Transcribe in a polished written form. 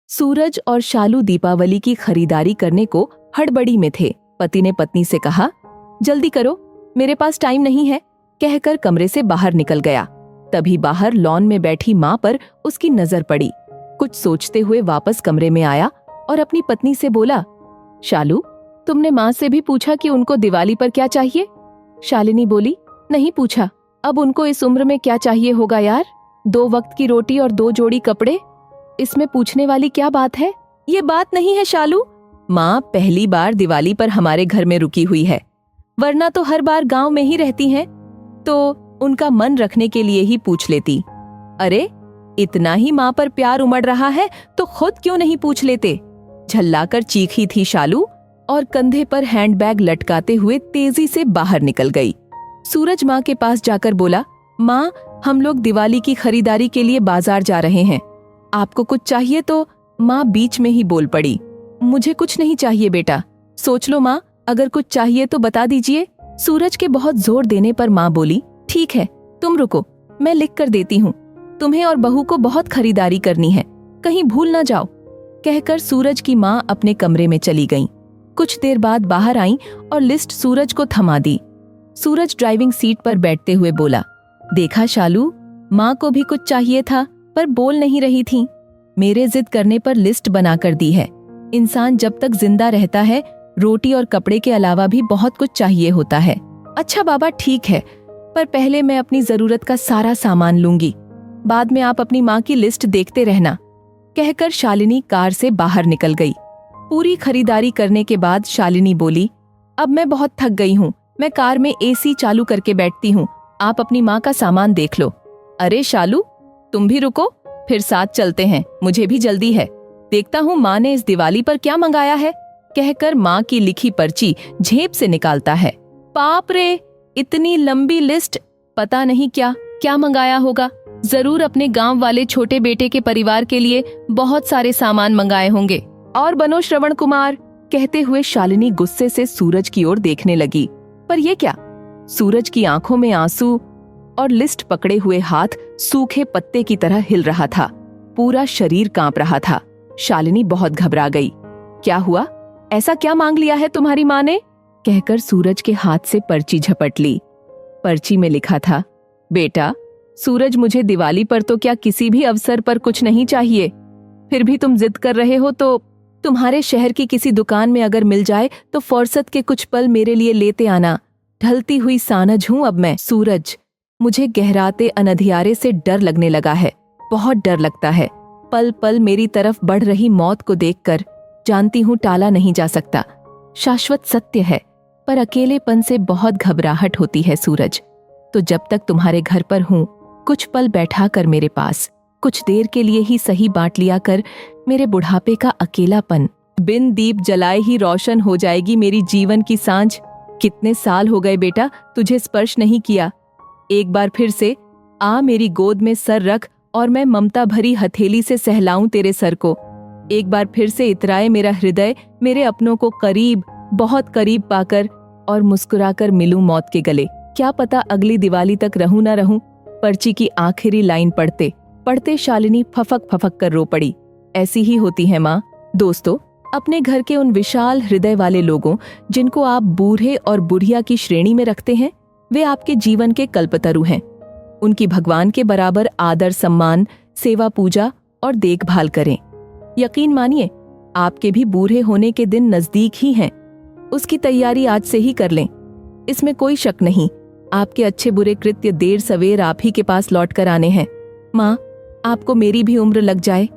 सूरज और शालू दीपावली की खरीदारी करने को हड़बड़ी में थे। पति ने पत्नी से कहा, जल्दी करो, मेरे पास टाइम नहीं है, कहकर कमरे से बाहर निकल गया। तभी बाहर लॉन में बैठी माँ पर उसकी नजर पड़ी। कुछ सोचते हुए वापस कमरे में आया और अपनी पत्नी से बोला, शालू, तुमने माँ से भी पूछा कि उनको दिवाली पर क्या चाहिए? शालिनी बोली, नहीं पूछा। अब उनको इस उम्र में क्या चाहिए होगा यार? 2 वक्त की रोटी और 2 जोड़ी कपड़े। इसमें पूछने वाली क्या बात है? ये बात नहीं है शालू। माँ पहली बार दिवाली पर हमारे घर में रुकी हुई है, वरना तो हर बार गांव में ही रहती हैं, तो उनका मन रखने के लिए ही पूछ लेती। अरे इतना ही माँ पर प्यार उमड़ रहा है तो खुद क्यों नहीं पूछ लेते? झल्लाकर चीखी थी शालू और कंधे पर हैंडबैग लटकाते हुए तेजी से बाहर निकल गई। सूरज माँ के पास जाकर बोला, माँ, हम लोग दिवाली की खरीदारी के लिए बाजार जा रहे हैं, आपको कुछ चाहिए? तो माँ बीच में ही बोल पड़ी, मुझे कुछ नहीं चाहिए बेटा, सोच लो माँ, अगर कुछ चाहिए तो बता दीजिए। सूरज के बहुत जोर देने पर माँ बोली, ठीक है, तुम रुको, मैं लिख कर देती हूँ, तुम्हें और बहू को बहुत खरीदारी करनी है, कहीं भूल ना जाओ, कहकर सूरज की माँ अपने कमरे में चली गईं। कुछ देर बाद बाहर आईं और लिस्ट सूरज को थमा दी। सूरज ड्राइविंग सीट पर बैठते हुए बोला, देखा शालू, माँ को भी कुछ चाहिए था पर बोल नहीं रही थी। मेरे जिद करने पर लिस्ट बनाकर दी है। इंसान जब तक जिंदा रहता है रोटी और कपड़े के अलावा भी बहुत कुछ चाहिए होता है। अच्छा बाबा, ठीक है, पर पहले मैं अपनी जरूरत का सारा सामान लूंगी, बाद में आप अपनी माँ की लिस्ट देखते रहना, कहकर शालिनी कार से बाहर निकल गई। पूरी खरीदारी करने के बाद शालिनी बोली, अब मैं बहुत थक गई हूँ, मैं कार में एसी चालू करके बैठती हूँ, आप अपनी माँ का सामान देख लो। अरे शालू, तुम भी रुको, फिर साथ चलते हैं, मुझे भी जल्दी है, देखता हूँ माँ ने इस दिवाली पर क्या मंगाया है, कहकर माँ की लिखी पर्ची झेब से निकालता है। बाप रे, इतनी लंबी लिस्ट, पता नहीं क्या क्या मंगाया होगा, जरूर अपने गांव वाले छोटे बेटे के परिवार के लिए बहुत सारे सामान मंगाए होंगे। और बनो श्रवण कुमार, कहते हुए शालिनी गुस्से से सूरज की ओर देखने लगी। पर ये क्या? सूरज की आंखों में आंसू और लिस्ट पकड़े हुए हाथ सूखे पत्ते की तरह हिल रहा था, पूरा शरीर कांप रहा था। शालिनी बहुत घबरा गई। क्या हुआ? ऐसा क्या मांग लिया है तुम्हारी माँ ने? कहकर सूरज के हाथ से पर्ची झपट ली। पर्ची में लिखा था, बेटा सूरज, मुझे दिवाली पर तो क्या किसी भी अवसर पर कुछ नहीं चाहिए, फिर भी तुम जिद कर रहे हो, तो तुम्हारे शहर की किसी दुकान में अगर मिल जाए तो फुर्सत के कुछ पल मेरे लिए लेते आना। ढलती हुई सानझ हूं अब मैं। सूरज, मुझे गहराते अनधियारे से डर लगने लगा है, बहुत डर लगता है। पल पल मेरी तरफ बढ़ रही मौत को देखकर जानती हूँ टाला नहीं जा सकता, शाश्वत सत्य है, पर अकेलेपन से बहुत घबराहट होती है सूरज। तो जब तक तुम्हारे घर पर हूँ, कुछ पल बैठा कर मेरे पास, कुछ देर के लिए ही सही बांट लिया कर मेरे बुढ़ापे का अकेलापन। बिन दीप जलाए ही रोशन हो जाएगी मेरी जीवन की सांझ। कितने साल हो गए बेटा तुझे स्पर्श नहीं किया, एक बार फिर से आ मेरी गोद में सर रख और मैं ममता भरी हथेली से सहलाऊं तेरे सर को। एक बार फिर से इतराए मेरा हृदय मेरे अपनों को करीब, बहुत करीब पाकर और मुस्कुराकर मिलूं मौत के गले। क्या पता अगली दिवाली तक रहूं ना रहूं। पर्ची की आखिरी लाइन पढ़ते पढ़ते शालिनी फफक फफक कर रो पड़ी। ऐसी ही होती है माँ। दोस्तों, अपने घर के उन विशाल हृदय वाले लोगों जिनको आप बूढ़े और बुढ़िया की श्रेणी में रखते हैं, वे आपके जीवन के कल्पतरु हैं। उनकी भगवान के बराबर आदर, सम्मान, सेवा, पूजा और देखभाल करें। यकीन मानिए, आपके भी बूढ़े होने के दिन नजदीक ही हैं। उसकी तैयारी आज से ही कर लें, इसमें कोई शक नहीं। आपके अच्छे बुरे कृत्य देर सवेर आप ही के पास लौट कर आने हैं। माँ, आपको मेरी भी उम्र लग जाए